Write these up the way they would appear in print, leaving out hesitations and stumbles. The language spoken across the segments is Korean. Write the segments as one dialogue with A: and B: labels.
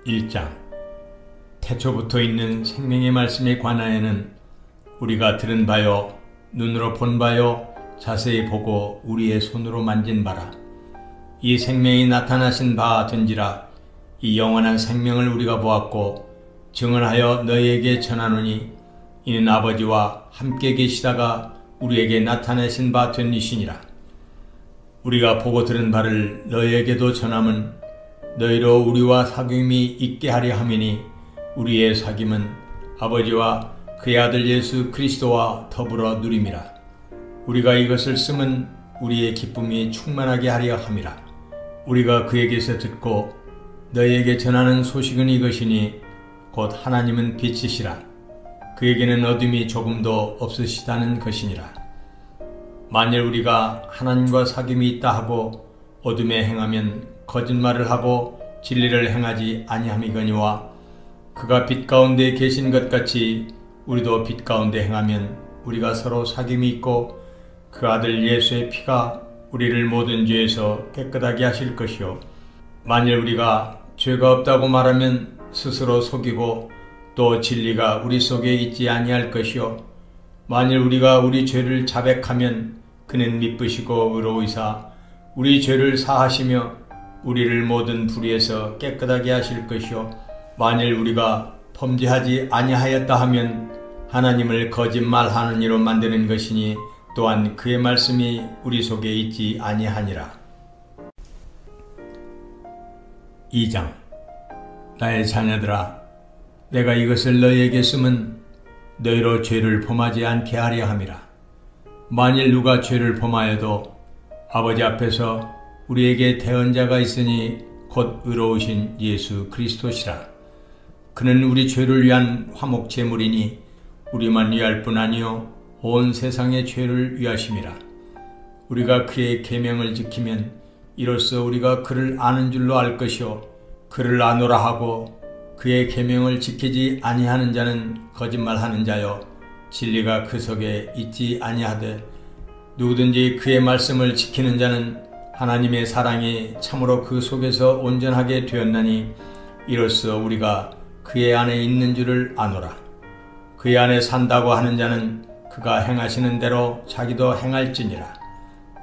A: 1장. 태초부터 있는 생명의 말씀에 관하여는 우리가 들은 바요 눈으로 본 바요 자세히 보고 우리의 손으로 만진 바라. 이 생명이 나타나신 바 된지라. 이 영원한 생명을 우리가 보았고 증언하여 너희에게 전하노니 이는 아버지와 함께 계시다가 우리에게 나타내신 바 된 이시니라. 우리가 보고 들은 바를 너희에게도 전함은 너희로 우리와 사귐이 있게 하려 함이니 우리의 사귐은 아버지와 그의 아들 예수 그리스도와 더불어 누림이라. 우리가 이것을 쓰면 우리의 기쁨이 충만하게 하려 함이라. 우리가 그에게서 듣고 너희에게 전하는 소식은 이것이니 곧 하나님은 빛이시라. 그에게는 어둠이 조금도 없으시다는 것이니라. 만일 우리가 하나님과 사귐이 있다 하고 어둠에 행하면 거짓말을 하고 진리를 행하지 아니함이거니와 그가 빛 가운데 계신 것 같이 우리도 빛 가운데 행하면 우리가 서로 사귐이 있고 그 아들 예수의 피가 우리를 모든 죄에서 깨끗하게 하실 것이요. 만일 우리가 죄가 없다고 말하면 스스로 속이고 또 진리가 우리 속에 있지 아니할 것이요. 만일 우리가 우리 죄를 자백하면 그는 미쁘시고 의로우시사 우리 죄를 사하시며 우리를 모든 불의에서 깨끗하게 하실 것이요. 만일 우리가 범죄하지 아니하였다 하면 하나님을 거짓말하는 이로 만드는 것이니 또한 그의 말씀이 우리 속에 있지 아니하니라. 2장. 나의 자녀들아, 내가 이것을 너희에게 쓰면 너희로 죄를 범하지 않게 하려 함이라. 만일 누가 죄를 범하여도 아버지 앞에서 우리에게 대언자가 있으니 곧 의로우신 예수 그리스도시라. 그는 우리 죄를 위한 화목 제물이니 우리만 위할 뿐 아니요 온 세상의 죄를 위하심이라. 우리가 그의 계명을 지키면 이로써 우리가 그를 아는 줄로 알 것이요 그를 아노라 하고 그의 계명을 지키지 아니하는 자는 거짓말하는 자요 진리가 그 속에 있지 아니하되 누구든지 그의 말씀을 지키는 자는 하나님의 사랑이 참으로 그 속에서 온전하게 되었나니 이로써 우리가 그의 안에 있는 줄을 아노라. 그의 안에 산다고 하는 자는 그가 행하시는 대로 자기도 행할지니라.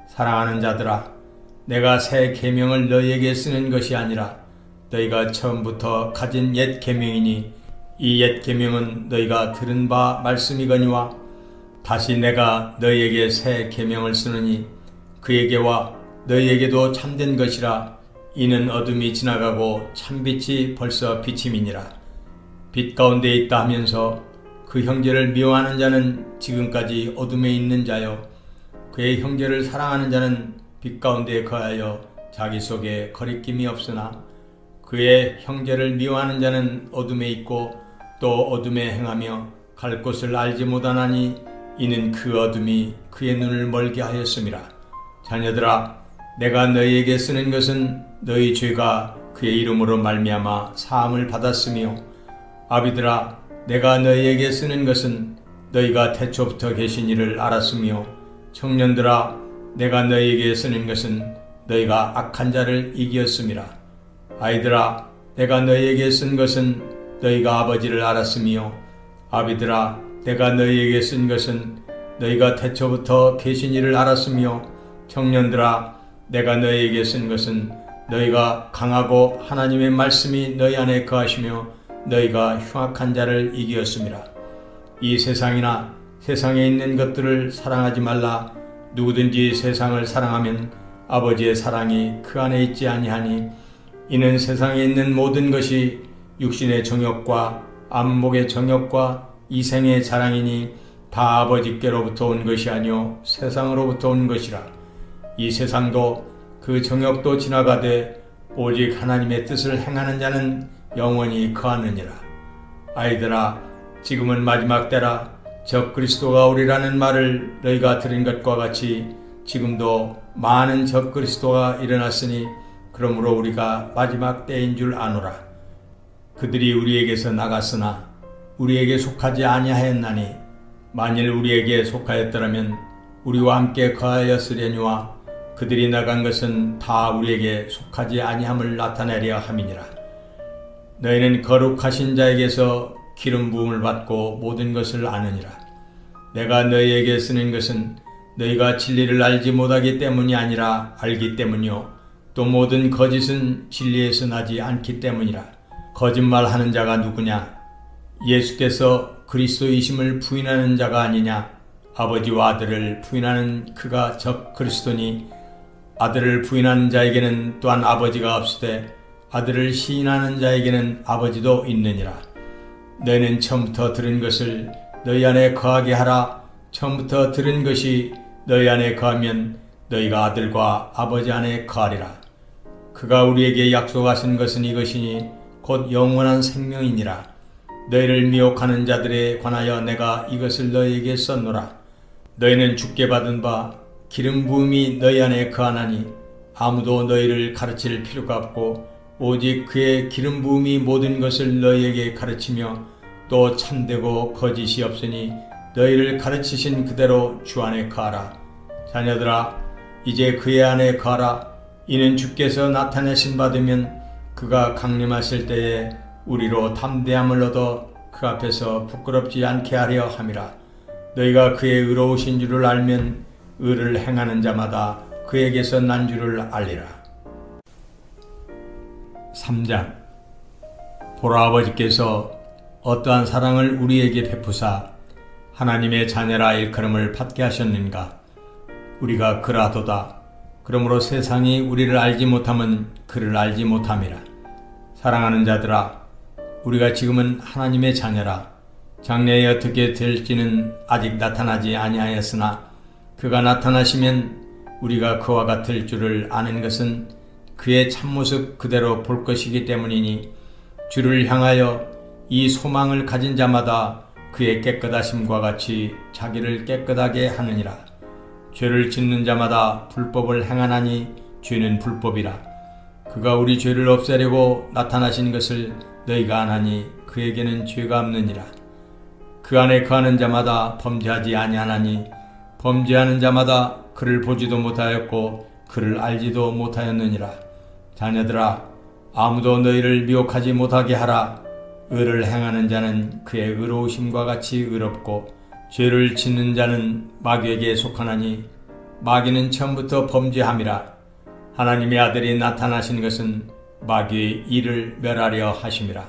A: 사랑하는 자들아, 내가 새 계명을 너희에게 쓰는 것이 아니라 너희가 처음부터 가진 옛 계명이니 이 옛 계명은 너희가 들은 바 말씀이거니와 다시 내가 너희에게 새 계명을 쓰느니 그에게와 너희에게도 참된 것이라. 이는 어둠이 지나가고 참빛이 벌써 비침이니라. 빛 가운데 있다 하면서 그 형제를 미워하는 자는 지금까지 어둠에 있는 자요 그의 형제를 사랑하는 자는 빛 가운데 거하여 자기 속에 거리낌이 없으나 그의 형제를 미워하는 자는 어둠에 있고 또 어둠에 행하며 갈 곳을 알지 못하나니 이는 그 어둠이 그의 눈을 멀게 하였음이라. 자녀들아, 내가 너희에게 쓰는 것은 너희 죄가 그의 이름으로 말미암아 사함을 받았으며 아비들아, 내가 너희에게 쓰는 것은 너희가 태초부터 계신 이를 알았으며 청년들아, 내가 너희에게 쓰는 것은 너희가 악한 자를 이기었음이라. 아이들아, 내가 너희에게 쓴 것은 너희가 아버지를 알았으며 아비들아, 내가 너희에게 쓴 것은 너희가 태초부터 계신 이를 알았으며 청년들아, 내가 너희에게 쓴 것은 너희가 강하고 하나님의 말씀이 너희 안에 거하시며 너희가 흉악한 자를 이기었음이라. 이 세상이나 세상에 있는 것들을 사랑하지 말라. 누구든지 세상을 사랑하면 아버지의 사랑이 그 안에 있지 아니하니 이는 세상에 있는 모든 것이 육신의 정욕과 안목의 정욕과 이생의 자랑이니 다 아버지께로부터 온 것이 아니요 세상으로부터 온 것이라. 이 세상도 그 정욕도 지나가되 오직 하나님의 뜻을 행하는 자는 영원히 거하느니라. 아이들아, 지금은 마지막 때라. 적그리스도가 오리라는 말을 너희가 들은 것과 같이 지금도 많은 적그리스도가 일어났으니 그러므로 우리가 마지막 때인 줄 아노라. 그들이 우리에게서 나갔으나 우리에게 속하지 아니하였나니 만일 우리에게 속하였더라면 우리와 함께 거하였으려니와 그들이 나간 것은 다 우리에게 속하지 아니함을 나타내려 함이니라. 너희는 거룩하신 자에게서 기름 부음을 받고 모든 것을 아느니라. 내가 너희에게 쓰는 것은 너희가 진리를 알지 못하기 때문이 아니라 알기 때문이요 또 모든 거짓은 진리에서 나지 않기 때문이라. 거짓말하는 자가 누구냐? 예수께서 그리스도이심을 부인하는 자가 아니냐? 아버지와 아들을 부인하는 그가 적 그리스도니 아들을 부인하는 자에게는 또한 아버지가 없으되 아들을 시인하는 자에게는 아버지도 있느니라. 너희는 처음부터 들은 것을 너희 안에 거하게 하라. 처음부터 들은 것이 너희 안에 거하면 너희가 아들과 아버지 안에 거하리라. 그가 우리에게 약속하신 것은 이것이니 곧 영원한 생명이니라. 너희를 미혹하는 자들에 관하여 내가 이것을 너희에게 썼노라. 너희는 주께 받은 바 기름 부음이 너희 안에 거하나니 아무도 너희를 가르칠 필요가 없고 오직 그의 기름 부음이 모든 것을 너희에게 가르치며 또 참되고 거짓이 없으니 너희를 가르치신 그대로 주 안에 거하라. 자녀들아, 이제 그의 안에 거하라. 이는 주께서 나타내신 바 되면 그가 강림하실 때에 우리로 담대함을 얻어 그 앞에서 부끄럽지 않게 하려 함이라. 너희가 그의 의로우신 줄을 알면 의를 행하는 자마다 그에게서 난 줄을 알리라. 3장. 보라, 아버지께서 어떠한 사랑을 우리에게 베푸사 하나님의 자녀라 일컬음을 받게 하셨는가. 우리가 그라도다. 그러므로 세상이 우리를 알지 못함은 그를 알지 못함이라. 사랑하는 자들아, 우리가 지금은 하나님의 자녀라. 장래에 어떻게 될지는 아직 나타나지 아니하였으나 그가 나타나시면 우리가 그와 같을 줄을 아는 것은 그의 참모습 그대로 볼 것이기 때문이니 주를 향하여 이 소망을 가진 자마다 그의 깨끗하심과 같이 자기를 깨끗하게 하느니라. 죄를 짓는 자마다 불법을 행하나니 죄는 불법이라. 그가 우리 죄를 없애려고 나타나신 것을 너희가 아나니 그에게는 죄가 없느니라. 그 안에 거하는 자마다 범죄하지 아니하나니 범죄하는 자마다 그를 보지도 못하였고 그를 알지도 못하였느니라. 자녀들아, 아무도 너희를 미혹하지 못하게 하라. 의를 행하는 자는 그의 의로우심과 같이 의롭고 죄를 짓는 자는 마귀에게 속하나니 마귀는 처음부터 범죄함이라. 하나님의 아들이 나타나신 것은 마귀의 일을 멸하려 하심이라.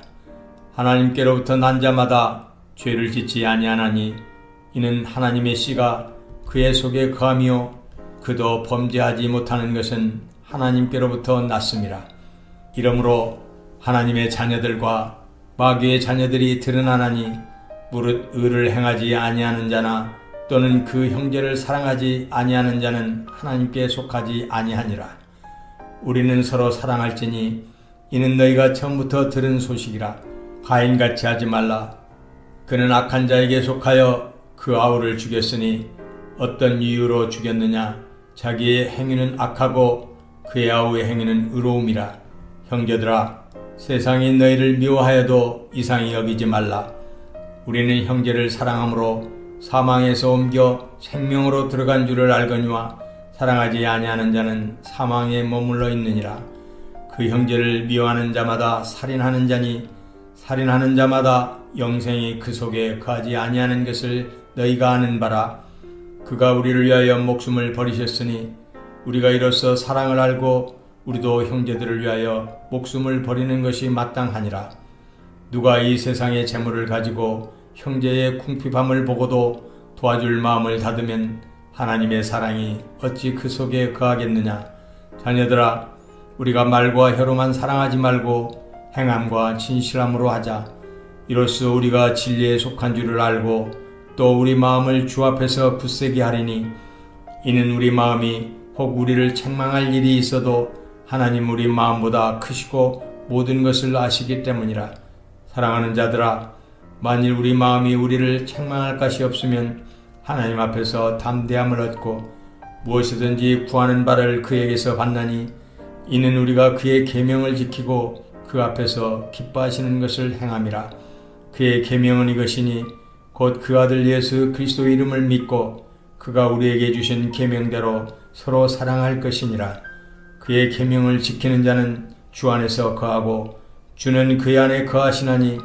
A: 하나님께로부터 난 자마다 죄를 짓지 아니하나니 이는 하나님의 씨가 그의 속에 거하며 그도 범죄하지 못하는 것은 하나님께로부터 났음이라. 이러므로 하나님의 자녀들과 마귀의 자녀들이 드러나나니 무릇 의를 행하지 아니하는 자나 또는 그 형제를 사랑하지 아니하는 자는 하나님께 속하지 아니하니라. 우리는 서로 사랑할지니 이는 너희가 처음부터 들은 소식이라. 가인같이 하지 말라. 그는 악한 자에게 속하여 그 아우를 죽였으니 어떤 이유로 죽였느냐? 자기의 행위는 악하고 그의 아우의 행위는 의로움이라. 형제들아, 세상이 너희를 미워하여도 이상히 여기지 말라. 우리는 형제를 사랑함으로 사망에서 옮겨 생명으로 들어간 줄을 알거니와 사랑하지 아니하는 자는 사망에 머물러 있느니라. 그 형제를 미워하는 자마다 살인하는 자니 살인하는 자마다 영생이 그 속에 거하지 아니하는 것을 너희가 아는 바라. 그가 우리를 위하여 목숨을 버리셨으니 우리가 이로써 사랑을 알고 우리도 형제들을 위하여 목숨을 버리는 것이 마땅하니라. 누가 이 세상의 재물을 가지고 형제의 궁핍함을 보고도 도와줄 마음을 닫으면 하나님의 사랑이 어찌 그 속에 거하겠느냐. 자녀들아, 우리가 말과 혀로만 사랑하지 말고 행함과 진실함으로 하자. 이로써 우리가 진리에 속한 줄을 알고 또 우리 마음을 주 앞에서 굳세게 하리니 이는 우리 마음이 혹 우리를 책망할 일이 있어도 하나님 우리 마음보다 크시고 모든 것을 아시기 때문이라. 사랑하는 자들아, 만일 우리 마음이 우리를 책망할 것이 없으면 하나님 앞에서 담대함을 얻고 무엇이든지 구하는 바를 그에게서 받나니 이는 우리가 그의 계명을 지키고 그 앞에서 기뻐하시는 것을 행함이라. 그의 계명은 이것이니 곧 그 아들 예수 그리스도 이름을 믿고 그가 우리에게 주신 계명대로 서로 사랑할 것이니라. 그의 계명을 지키는 자는 주 안에서 거하고 주는 그의 안에 거하시나니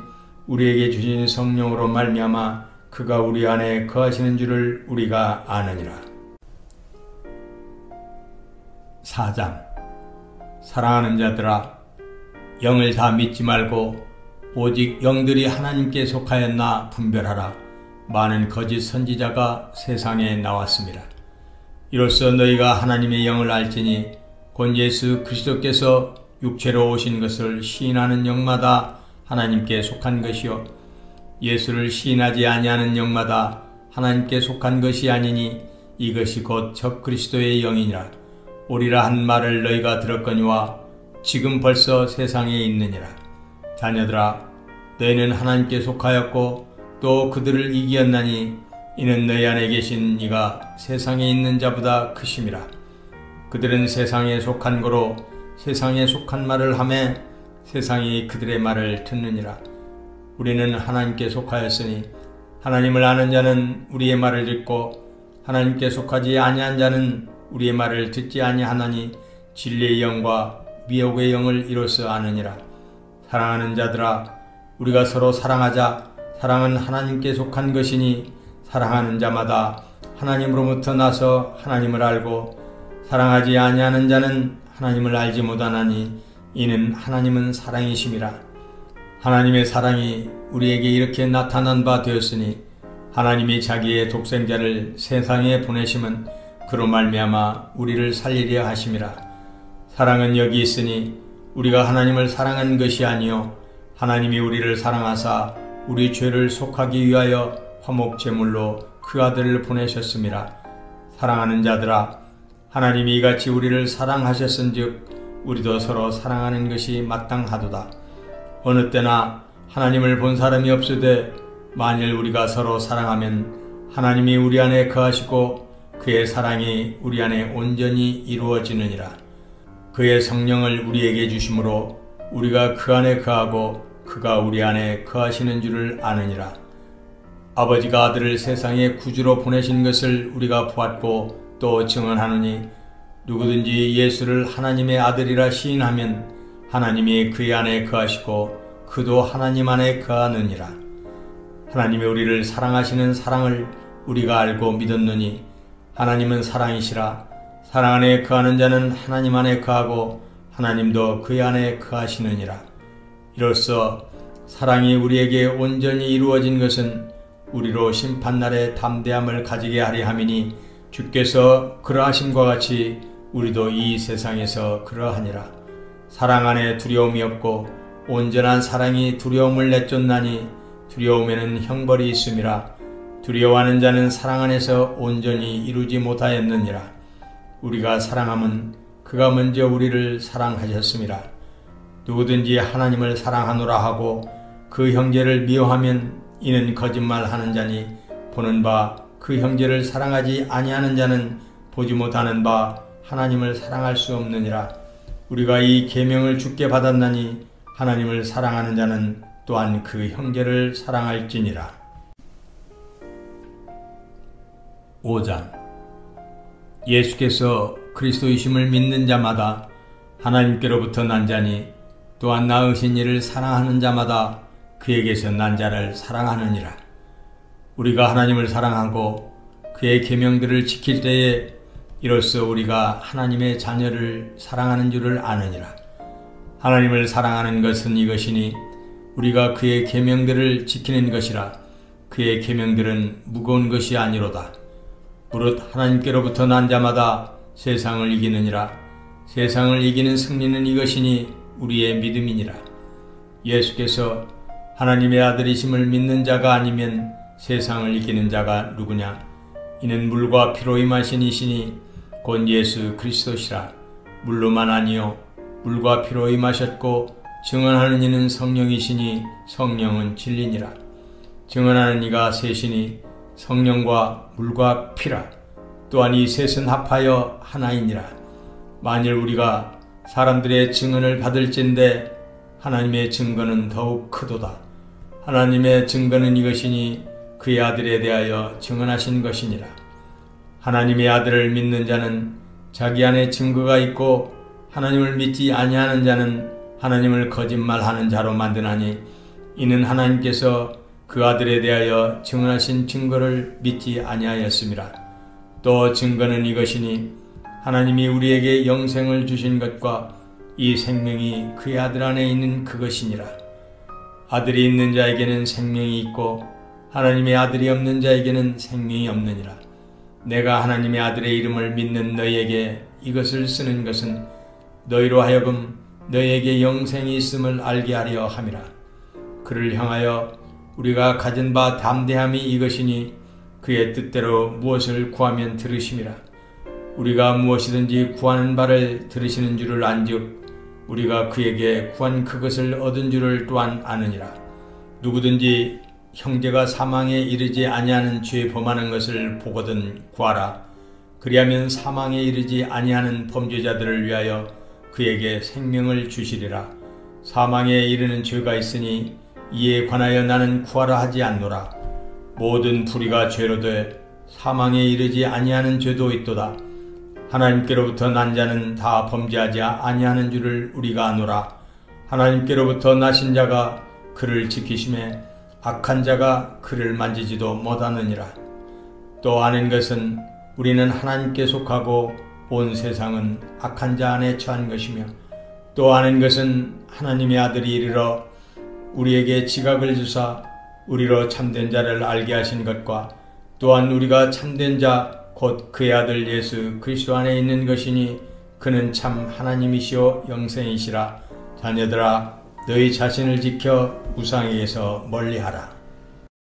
A: 우리에게 주신 성령으로 말미암아 그가 우리 안에 거하시는 줄을 우리가 아느니라. 4장. 사랑하는 자들아, 영을 다 믿지 말고 오직 영들이 하나님께 속하였나 분별하라. 많은 거짓 선지자가 세상에 나왔습니다. 이로써 너희가 하나님의 영을 알지니 곧 예수 그리스도께서 육체로 오신 것을 시인하는 영마다 하나님께 속한 것이요 예수를 시인하지 아니하는 영마다 하나님께 속한 것이 아니니 이것이 곧 적그리스도의 영이니라. 오리라 한 말을 너희가 들었거니와 지금 벌써 세상에 있느니라. 자녀들아, 너희는 하나님께 속하였고 또 그들을 이기었나니 이는 너희 안에 계신 이가 세상에 있는 자보다 크심이라. 그들은 세상에 속한 거로 세상에 속한 말을 하매 세상이 그들의 말을 듣느니라. 우리는 하나님께 속하였으니 하나님을 아는 자는 우리의 말을 듣고 하나님께 속하지 아니한 자는 우리의 말을 듣지 아니하나니 진리의 영과 미혹의 영을 이로써 아느니라. 사랑하는 자들아, 우리가 서로 사랑하자. 사랑은 하나님께 속한 것이니 사랑하는 자마다 하나님으로부터 나서 하나님을 알고 사랑하지 아니하는 자는 하나님을 알지 못하나니 이는 하나님은 사랑이심이라. 하나님의 사랑이 우리에게 이렇게 나타난 바 되었으니 하나님이 자기의 독생자를 세상에 보내심은 그로 말미암아 우리를 살리려 하심이라. 사랑은 여기 있으니 우리가 하나님을 사랑한 것이 아니요 하나님이 우리를 사랑하사 우리 죄를 속하기 위하여 화목제물로 그 아들을 보내셨음이라. 사랑하는 자들아, 하나님이 이같이 우리를 사랑하셨은즉 우리도 서로 사랑하는 것이 마땅하도다. 어느 때나 하나님을 본 사람이 없으되 만일 우리가 서로 사랑하면 하나님이 우리 안에 거하시고 그의 사랑이 우리 안에 온전히 이루어지느니라. 그의 성령을 우리에게 주심으로 우리가 그 안에 거하고 그가 우리 안에 거하시는 줄을 아느니라. 아버지가 아들을 세상에 구주로 보내신 것을 우리가 보았고 또 증언하노니 누구든지 예수를 하나님의 아들이라 시인하면 하나님이 그의 안에 거하시고 그도 하나님 안에 거하느니라. 하나님이 우리를 사랑하시는 사랑을 우리가 알고 믿었노니 하나님은 사랑이시라. 사랑 안에 거하는 자는 하나님 안에 거하고 하나님도 그의 안에 거하시느니라. 이로써 사랑이 우리에게 온전히 이루어진 것은 우리로 심판날에 담대함을 가지게 하려 함이니 주께서 그러하심과 같이 우리도 이 세상에서 그러하니라. 사랑 안에 두려움이 없고 온전한 사랑이 두려움을 내쫓나니 두려움에는 형벌이 있음이라. 두려워하는 자는 사랑 안에서 온전히 이루지 못하였느니라. 우리가 사랑함은 그가 먼저 우리를 사랑하셨음이라. 누구든지 하나님을 사랑하노라 하고 그 형제를 미워하면 이는 거짓말하는 자니 보는 바 그 형제를 사랑하지 아니하는 자는 보지 못하는 바 하나님을 사랑할 수 없느니라. 우리가 이 계명을 주께 받았나니 하나님을 사랑하는 자는 또한 그 형제를 사랑할지니라. 5장. 예수께서 그리스도이심을 믿는 자마다 하나님께로부터 난 자니 또한 낳으신 이를 사랑하는 자마다 그에게서 난 자를 사랑하느니라. 우리가 하나님을 사랑하고 그의 계명들을 지킬 때에 이로써 우리가 하나님의 자녀를 사랑하는 줄을 아느니라. 하나님을 사랑하는 것은 이것이니 우리가 그의 계명들을 지키는 것이라. 그의 계명들은 무거운 것이 아니로다. 무릇 하나님께로부터 난 자마다 세상을 이기느니라. 세상을 이기는 승리는 이것이니 우리의 믿음이니라. 예수께서 하나님의 아들이심을 믿는 자가 아니면 세상을 이기는 자가 누구냐? 이는 물과 피로 임하신 이시니 곧 예수 그리스도시라. 물로만 아니요 물과 피로 임하셨고 증언하는 이는 성령이시니 성령은 진리니라. 증언하는 이가 셋이니 성령과 물과 피라. 또한 이 셋은 합하여 하나이니라. 만일 우리가 사람들의 증언을 받을진대 하나님의 증거는 더욱 크도다. 하나님의 증거는 이것이니 그의 아들에 대하여 증언하신 것이니라. 하나님의 아들을 믿는 자는 자기 안에 증거가 있고 하나님을 믿지 아니하는 자는 하나님을 거짓말하는 자로 만드나니 이는 하나님께서 그 아들에 대하여 증언하신 증거를 믿지 아니하였음이라. 또 증거는 이것이니 하나님이 우리에게 영생을 주신 것과 이 생명이 그의 아들 안에 있는 그것이니라. 아들이 있는 자에게는 생명이 있고 하나님의 아들이 없는 자에게는 생명이 없느니라. 내가 하나님의 아들의 이름을 믿는 너희에게 이것을 쓰는 것은 너희로 하여금 너희에게 영생이 있음을 알게 하려 함이라. 그를 향하여 우리가 가진 바 담대함이 이것이니 그의 뜻대로 무엇을 구하면 들으심이라. 우리가 무엇이든지 구하는 바를 들으시는 줄을 안즉 우리가 그에게 구한 그것을 얻은 줄을 또한 아느니라. 누구든지 형제가 사망에 이르지 아니하는 죄 범하는 것을 보거든 구하라. 그리하면 사망에 이르지 아니하는 범죄자들을 위하여 그에게 생명을 주시리라. 사망에 이르는 죄가 있으니 이에 관하여 나는 구하라 하지 않노라. 모든 불의가 죄로 돼 사망에 이르지 아니하는 죄도 있도다. 하나님께로부터 난 자는 다 범죄하지 아니하는 줄을 우리가 아노라. 하나님께로부터 나신 자가 그를 지키심에 악한 자가 그를 만지지도 못하느니라. 또 아는 것은 우리는 하나님께 속하고 온 세상은 악한 자 안에 처한 것이며, 또 아는 것은 하나님의 아들이 이르러 우리에게 지각을 주사 우리로 참된 자를 알게 하신 것과 또한 우리가 참된 자 곧 그의 아들 예수 그리스도 안에 있는 것이니 그는 참 하나님이시오 영생이시라. 자녀들아 너희 자신을 지켜 우상에게서 멀리하라.